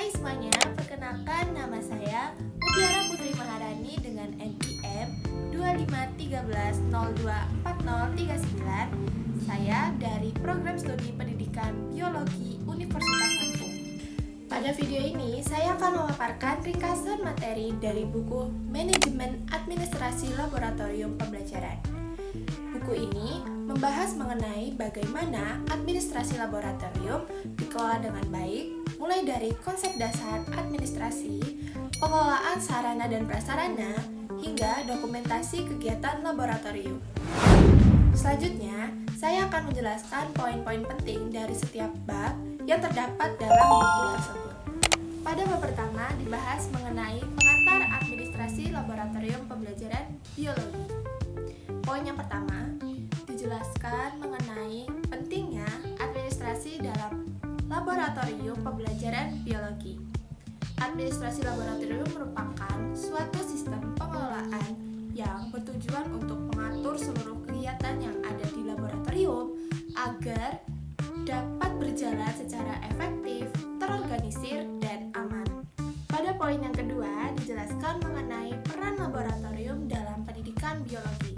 Hai semuanya, perkenalkan nama saya Mutiara Putri Maharani dengan NIM 2513024039. Saya dari Program Studi Pendidikan Biologi Universitas Lampung. Pada video ini, saya akan memaparkan ringkasan materi dari buku Manajemen Administrasi Laboratorium Pembelajaran. Buku ini membahas mengenai bagaimana administrasi laboratorium dikelola dengan baik, mulai dari konsep dasar administrasi, pengelolaan sarana dan prasarana, hingga dokumentasi kegiatan laboratorium. Selanjutnya, saya akan menjelaskan poin-poin penting dari setiap bab yang terdapat dalam buku tersebut. Pada bab pertama dibahas mengenai pengantar administrasi laboratorium pembelajaran biologi. Poin yang pertama, dijelaskan mengenai pentingnya administrasi dalam laboratorium pembelajaran biologi. Administrasi laboratorium merupakan suatu sistem pengelolaan yang bertujuan untuk mengatur seluruh kegiatan yang ada di laboratorium agar dapat berjalan secara efektif, terorganisir, dan aman. Pada poin yang kedua, dijelaskan mengenai peran laboratorium dalam pendidikan biologi.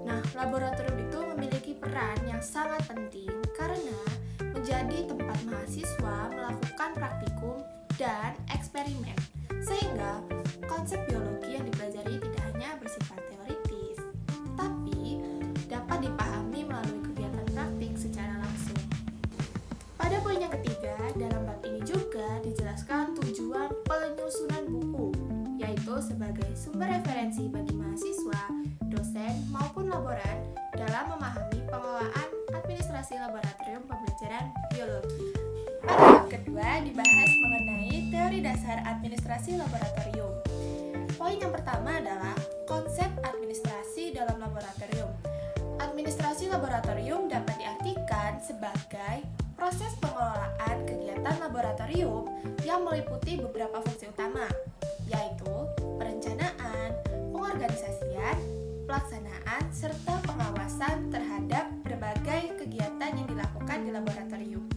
Nah, laboratorium itu memiliki peran yang sangat penting karena menjadi tempat mahasiswa melakukan praktikum dan eksperimen, sehingga konsep biologi yang dipelajari tidak hanya bersifat teoritis, tetapi dapat dipahami melalui kegiatan praktik secara langsung. Pada poin yang ketiga, dalam bab ini juga dijelaskan tujuan penyusunan buku, yaitu sebagai sumber referensi bagi mahasiswa, dosen, maupun laboran dalam memahami pengelolaan administrasi laboratorium pembelajaran biologi. Pada bab kedua dibahas mengenai teori dasar administrasi laboratorium. Poin yang pertama adalah konsep administrasi dalam laboratorium. Administrasi laboratorium dapat diartikan sebagai proses pengelolaan kegiatan laboratorium yang meliputi beberapa fungsi utama, yaitu perencanaan, pengorganisasian, pelaksanaan, serta pengawasan terhadap berbagai kegiatan yang dilakukan di laboratorium.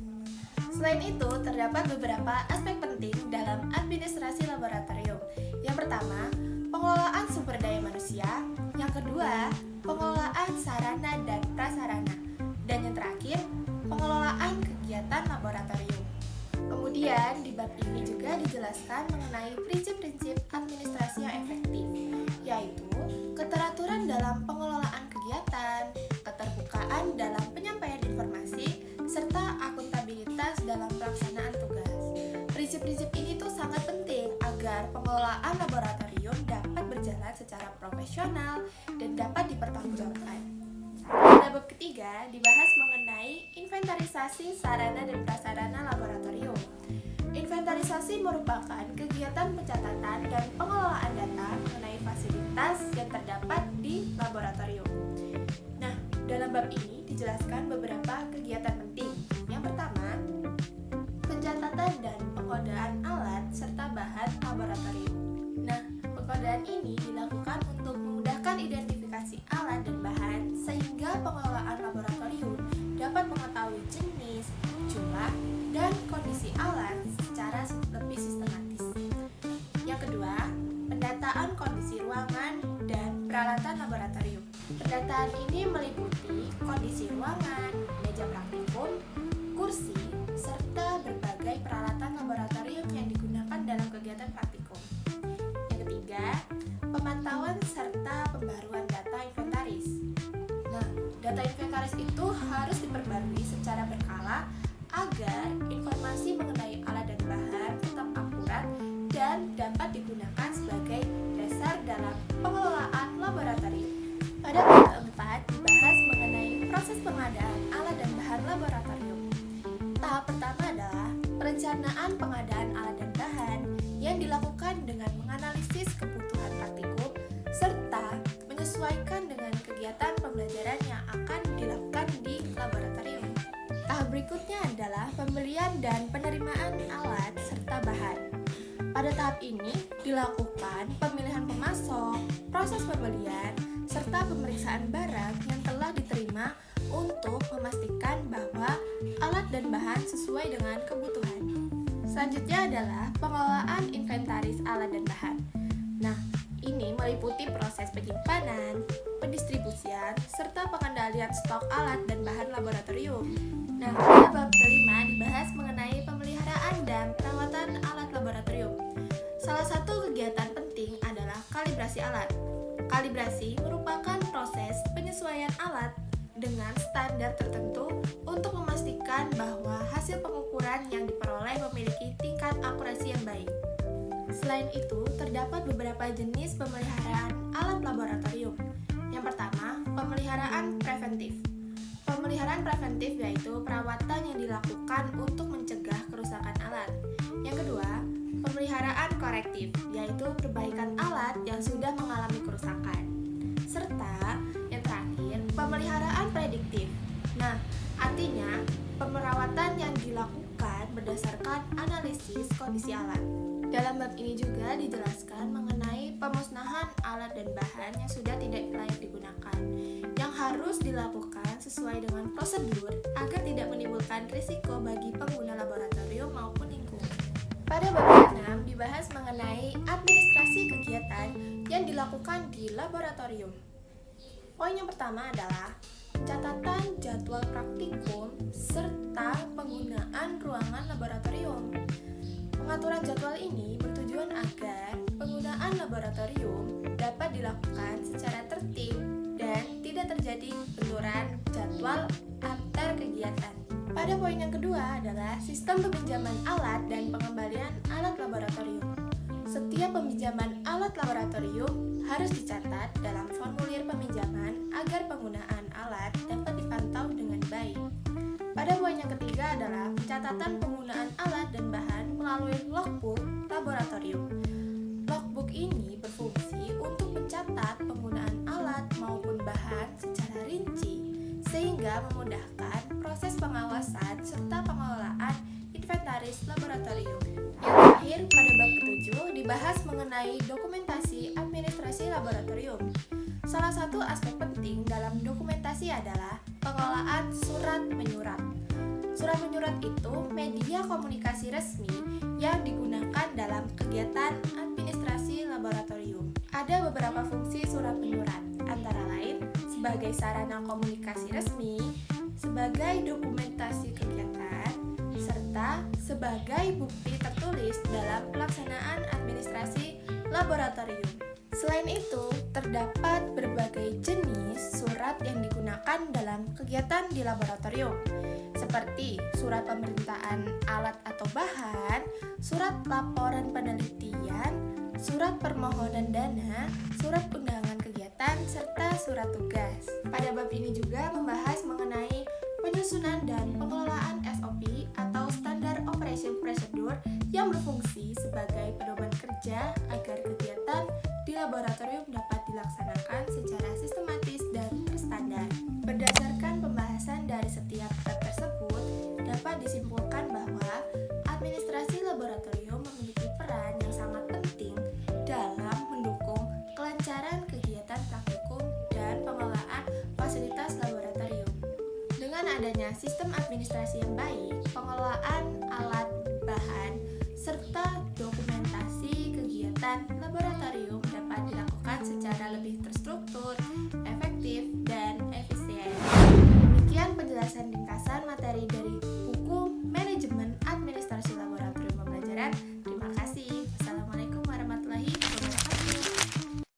Selain itu, terdapat beberapa aspek penting dalam administrasi laboratorium. Yang pertama, pengelolaan sumber daya manusia. Yang kedua, pengelolaan sarana dan prasarana. Dan yang terakhir, pengelolaan kegiatan laboratorium. Kemudian, di bab ini juga dijelaskan mengenai prinsip-prinsip administrasi yang efektif, yaitu keteraturan dalam pengelolaan kegiatan, keterbukaan dalam penyampaian informasi, serta akuntabilitas dalam pelaksanaan tugas. Prinsip-prinsip ini tuh sangat penting agar pengelolaan laboratorium dapat berjalan secara profesional dan dapat dipertanggungjawabkan. Pada bab ketiga dibahas mengenai inventarisasi sarana dan prasarana laboratorium. Inventarisasi merupakan kegiatan pencatatan dan pengelolaan data mengenai fasilitas yang terdapat di laboratorium. Nah, dalam bab ini dijelaskan beberapa kegiatan penting. Yang pertama, pencatatan dan pengkodaan alat serta bahan laboratorium. Nah, pengkodaan ini dilakukan untuk memudahkan identifikasi alat dan bahan sehingga pengelolaan laboratorium dapat mengetahui jenis, jumlah, dan kondisi alat secara lebih sistematis. Yang kedua, pendataan kondisi ruangan dan peralatan laboratorium. Pendataan ini meliputi kondisi ruangan, meja praktikum, kursi, serta berbagai peralatan laboratorium yang digunakan dalam kegiatan praktikum. Yang ketiga, pemantauan serta pembaruan data inventaris. Nah, data inventaris itu harus diperbarui secara berkala agar informasi mengenai alat dan bahan tetap akurat dan dapat digunakan sebagai dasar dalam pengelolaan laboratorium. Pada bab keempat dibahas mengenai proses pengadaan alat dan bahan laboratorium. Tahap pertama adalah perencanaan pengadaan alat dan bahan yang dilakukan dengan menganalisis kebutuhan praktikum serta menyesuaikan dengan kegiatan pembelajaran yang akan dilakukan di laboratorium. Tahap berikutnya adalah pembelian dan penerimaan alat serta bahan. Pada tahap ini dilakukan pemilihan pemasok, proses pembelian, serta pemeriksaan barang yang telah diterima untuk memastikan bahwa alat dan bahan sesuai dengan kebutuhan. Selanjutnya adalah pengelolaan inventaris alat dan bahan. Nah, ini meliputi proses penyimpanan, pendistribusian, serta pengendalian stok alat dan bahan laboratorium. Nah, pada bab kelima dibahas mengenai pemeliharaan dan perawatan alat laboratorium. Salah satu kegiatan penting adalah kalibrasi alat. Kalibrasi merupakan proses penyesuaian alat dengan standar tertentu untuk memastikan bahwa hasil pengukuran yang diperoleh memiliki tingkat akurasi yang baik. Selain itu, terdapat beberapa jenis pemeliharaan alat laboratorium. Yang pertama, pemeliharaan preventif. Pemeliharaan preventif yaitu perawatan yang dilakukan untuk mencegah kerusakan alat. Yang kedua, pemeliharaan korektif, yaitu perbaikan alat yang sudah mengalami kerusakan. Serta yang terakhir, pemeliharaan prediktif. Nah, artinya pemerawatan yang dilakukan berdasarkan analisis kondisi alat. Dalam bab ini juga dijelaskan mengenai pemusnahan alat dan bahan yang sudah tidak layak digunakan, yang harus dilakukan sesuai dengan prosedur agar tidak menimbulkan risiko bagi pengguna laboratorium maupun lingkungan. Pada bab ke-6 dibahas mengenai administrasi kegiatan yang dilakukan di laboratorium. Poin yang pertama adalah pencatatan jadwal praktikum serta penggunaan ruangan laboratorium. Pengaturan jadwal ini bertujuan agar penggunaan laboratorium dapat dilakukan secara tertib dan tidak terjadi benturan jadwal antar kegiatan. Pada poin yang kedua adalah sistem peminjaman alat dan pengembalian alat laboratorium. Setiap peminjaman alat laboratorium harus dicatat dalam formulir peminjaman agar penggunaan alat dapat dipantau dengan baik. Pada poin yang ketiga adalah pencatatan penggunaan alat dan bahan melalui logbook laboratorium. Logbook ini berfungsi untuk mencatat penggunaan alat maupun bahan secara rinci, sehingga memudahkan proses pengawasan serta pengelolaan inventaris laboratorium. Yang terakhir, pada bab ke-7 dibahas mengenai dokumentasi administrasi laboratorium. Salah satu aspek penting dalam dokumentasi adalah pengelolaan surat menyurat. Surat menyurat itu media komunikasi resmi yang digunakan dalam kegiatan administrasi laboratorium. Ada beberapa fungsi surat menyurat, antara lain sebagai sarana komunikasi resmi, sebagai dokumentasi kegiatan, serta sebagai bukti tertulis dalam pelaksanaan administrasi laboratorium. Selain itu, terdapat berbagai jenis surat yang digunakan dalam kegiatan di laboratorium, seperti surat pemerintahan alat atau bahan, surat laporan penelitian, surat permohonan dana, surat undangan kegiatan, serta surat tugas. Pada bab ini juga membahas mengenai penyusunan dan pengelolaan SOP atau Standard Operation Procedure yang berfungsi sebagai pedoman kerja agar kegiatan di laboratorium dapat dilaksanakan secara sistematis dan terstandar. Berdasarkan pembahasan dari setiap bab tersebut, dapat disimpulkan bahwa administrasi laboratorium memiliki peran yang sangat penting dalam mendukung kelancaran kegiatan praktikum dan pengelolaan fasilitas laboratorium. Dengan adanya sistem administrasi yang baik, pengelolaan alat bahan, serta dokumentasi kegiatan laboratorium dapat dilakukan secara lebih